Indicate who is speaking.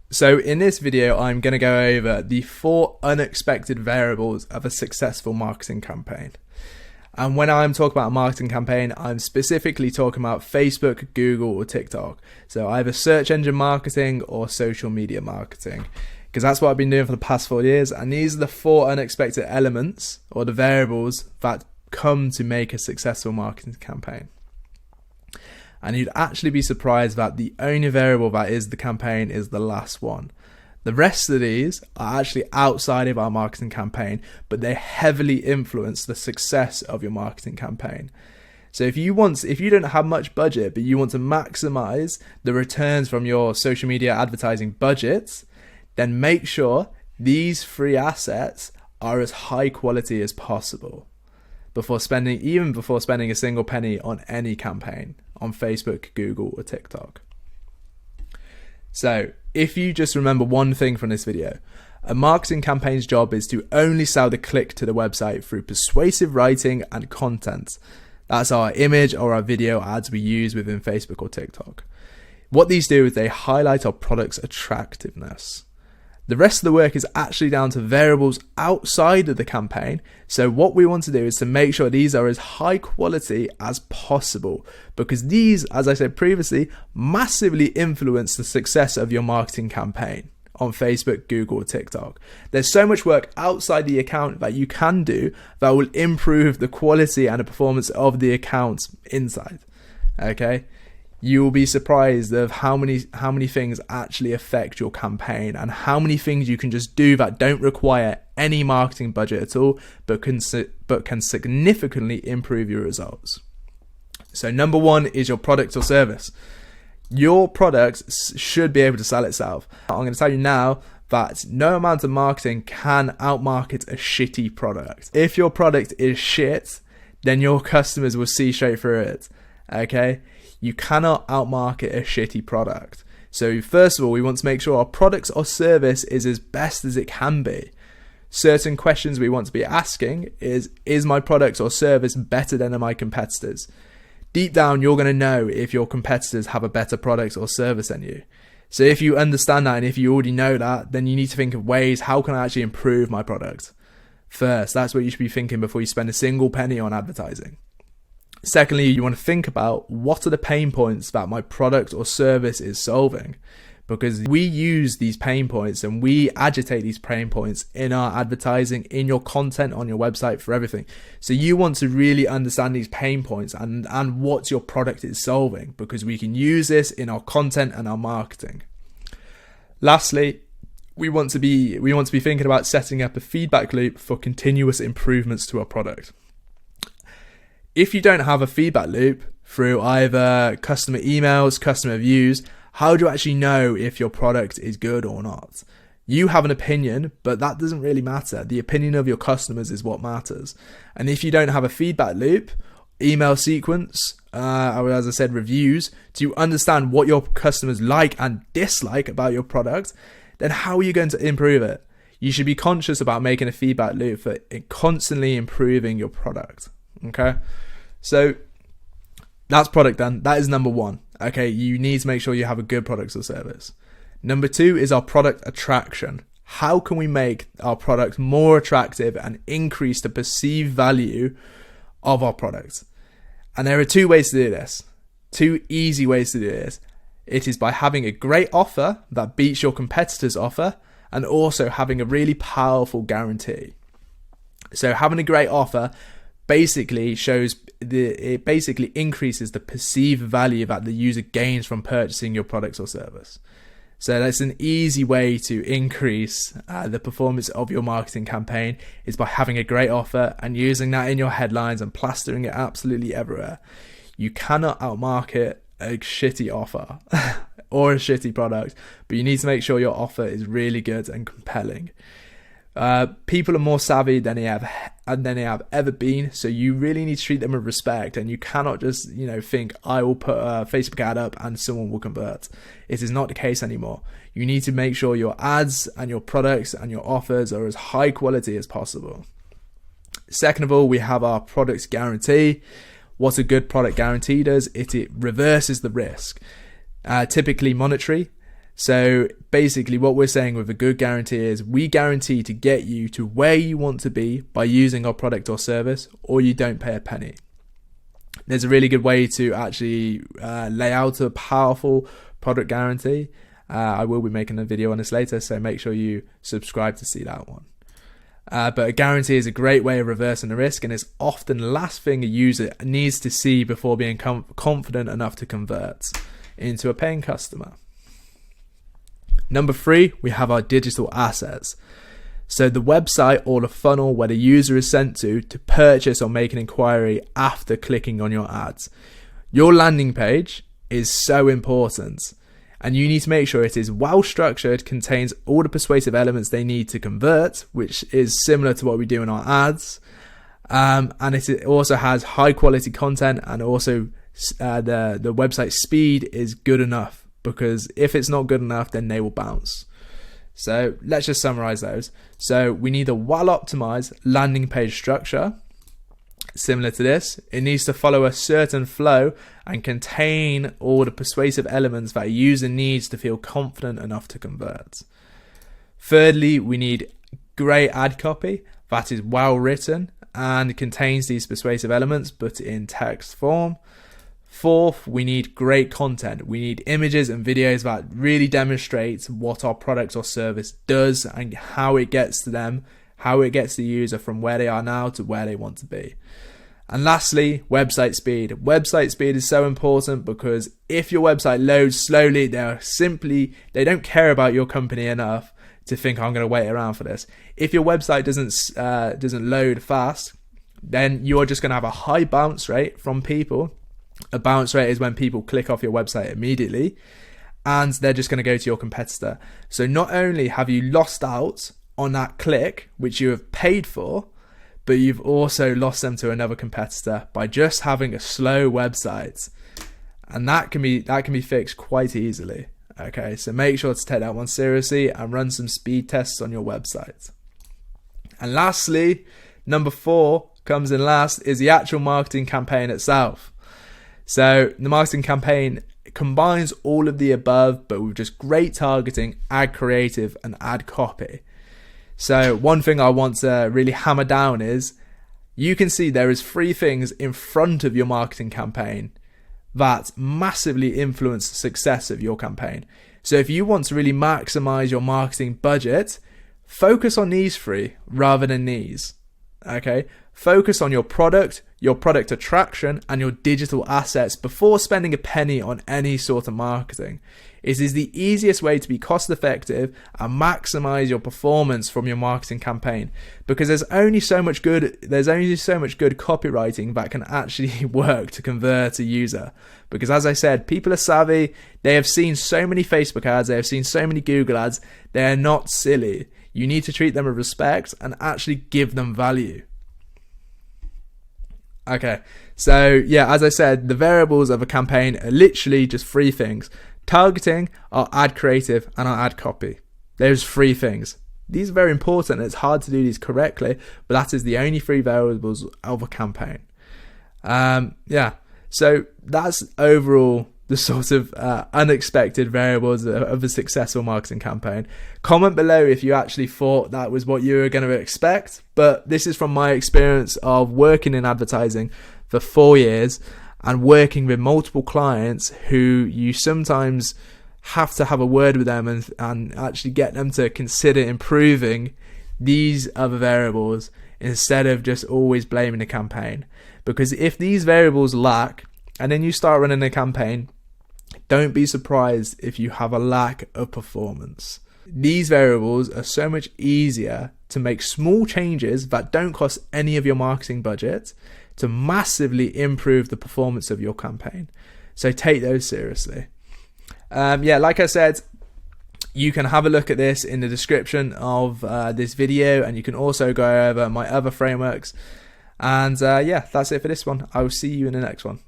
Speaker 1: So in this video, I'm going to go over the 4 unexpected variables of a successful marketing campaign. And when I'm talking about a marketing campaign, I'm specifically talking about Facebook, Google, or TikTok. So either search engine marketing or social media marketing, because that's what I've been doing for the past 4 years. And these are the 4 unexpected elements or the variables that come to make a successful marketing campaign. And you'd actually be surprised that the only variable that is the campaign is the last one. The rest of these are actually outside of our marketing campaign, but they heavily influence the success of your marketing campaign. So if you don't have much budget, but you want to maximize the returns from your social media advertising budgets, then make sure these 3 assets are as high quality as possible before spending a single penny on any campaign on Facebook, Google, or TikTok. So if you just remember one thing from this video, a marketing campaign's job is to only sell the click to the website through persuasive writing and content. That's our image or our video ads we use within Facebook or TikTok. What these do is they highlight our product's attractiveness. The rest of the work is actually down to variables outside of the campaign. So what we want to do is to make sure these are as high quality as possible, because these, as I said previously, massively influence the success of your marketing campaign on Facebook, Google, or TikTok. There's so much work outside the account that you can do that will improve the quality and the performance of the account inside. Okay? You will be surprised of how many things actually affect your campaign, and how many things you can just do that don't require any marketing budget at all, but can significantly improve your results. So number 1 is your product or service. Your product should be able to sell itself. I'm going to tell you now that no amount of marketing can outmarket a shitty product. If your product is shit, then your customers will see straight through it. Okay? You cannot outmarket a shitty product. So first of all, we want to make sure our product or service is as best as it can be. Certain questions we want to be asking is my product or service better than my competitors? Deep down, you're going to know if your competitors have a better product or service than you. So if you understand that, and if you already know that, then you need to think of ways, how can I actually improve my product? First, that's what you should be thinking before you spend a single penny on advertising. Secondly, you want to think about what are the pain points that my product or service is solving, because we use these pain points and we agitate these pain points in our advertising, in your content, on your website, for everything. So you want to really understand these pain points and what your product is solving, because we can use this in our content and our marketing. Lastly, we want to be thinking about setting up a feedback loop for continuous improvements to our product. If you don't have a feedback loop through either customer emails, customer reviews, how do you actually know if your product is good or not? You have an opinion, but that doesn't really matter. The opinion of your customers is what matters. And if you don't have a feedback loop, email sequence, or as I said, reviews, to understand what your customers like and dislike about your product, then how are you going to improve it? You should be conscious about making a feedback loop for constantly improving your product. Okay? So that's product done. That is number 1. Okay, you need to make sure you have a good product or service. Number 2 is our product attraction. How can we make our product more attractive and increase the perceived value of our product? And there are 2 ways to do this. 2 easy ways to do this. It is by having a great offer that beats your competitor's offer, and also having a really powerful guarantee. So having a great offer basically increases the perceived value that the user gains from purchasing your product or service. So that's an easy way to increase the performance of your marketing campaign, is by having a great offer and using that in your headlines and plastering it absolutely everywhere. You cannot outmarket a shitty offer or a shitty product, but you need to make sure your offer is really good and compelling. People are more savvy than they have ever been, so you really need to treat them with respect, and you cannot just think, I will put a Facebook ad up and someone will convert. It is not the case anymore. You need to make sure your ads and your products and your offers are as high quality as possible. Second of all, we have our product guarantee. What a good product guarantee does, it reverses the risk, typically monetary. So basically what we're saying with a good guarantee is we guarantee to get you to where you want to be by using our product or service, or you don't pay a penny. There's a really good way to actually lay out a powerful product guarantee. I will be making a video on this later, so make sure you subscribe to see that one. But a guarantee is a great way of reversing the risk, and it's often the last thing a user needs to see before being confident enough to convert into a paying customer. Number 3, we have our digital assets. So the website or the funnel where the user is sent to purchase or make an inquiry after clicking on your ads. Your landing page is so important, and you need to make sure it is well structured, contains all the persuasive elements they need to convert, which is similar to what we do in our ads. And it also has high quality content, and also the website speed is good enough, because if it's not good enough, then they will bounce. So let's just summarize those. So we need a well-optimized landing page structure. Similar to this, it needs to follow a certain flow and contain all the persuasive elements that a user needs to feel confident enough to convert. Thirdly, we need great ad copy that is well written and contains these persuasive elements, but in text form. Fourth, we need great content. We need images and videos that really demonstrate what our product or service does and how it gets to them, how it gets the user from where they are now to where they want to be. And lastly, website speed. Website speed is so important, because if your website loads slowly, they don't care about your company enough to think, I'm going to wait around for this. If your website doesn't load fast, then you're just going to have a high bounce rate from people. A bounce rate is when people click off your website immediately, and they're just going to go to your competitor. So not only have you lost out on that click, which you have paid for, but you've also lost them to another competitor by just having a slow website. And that can be fixed quite easily. Okay, so make sure to take that one seriously and run some speed tests on your website. And lastly, number 4 comes in last, is the actual marketing campaign itself. So the marketing campaign combines all of the above, but with just great targeting, ad creative, and ad copy. So one thing I want to really hammer down is, you can see there is 3 things in front of your marketing campaign that massively influence the success of your campaign. So if you want to really maximize your marketing budget, focus on these 3 rather than these. Okay, focus on your product attraction, and your digital assets before spending a penny on any sort of marketing. It is the easiest way to be cost effective and maximize your performance from your marketing campaign, because there's only so much good copywriting that can actually work to convert a user. Because as I said, people are savvy. They have seen so many Facebook ads, they have seen so many Google ads. They are not silly. You need to treat them with respect and actually give them value. Okay, so yeah, as I said, the variables of a campaign are literally just 3 things. Targeting, our ad creative, and our ad copy. There's 3 things. These are very important. It's hard to do these correctly, but that is the only 3 variables of a campaign. So that's overall the sort of unexpected variables of a successful marketing campaign. Comment below if you actually thought that was what you were going to expect, but this is from my experience of working in advertising for 4 years and working with multiple clients who you sometimes have to have a word with them and actually get them to consider improving these other variables instead of just always blaming the campaign. Because if these variables lack, and then you start running a campaign, don't be surprised if you have a lack of performance. These variables are so much easier to make small changes that don't cost any of your marketing budget to massively improve the performance of your campaign. So take those seriously. Like I said, you can have a look at this in the description of this video, and you can also go over my other frameworks. And that's it for this one. I will see you in the next one.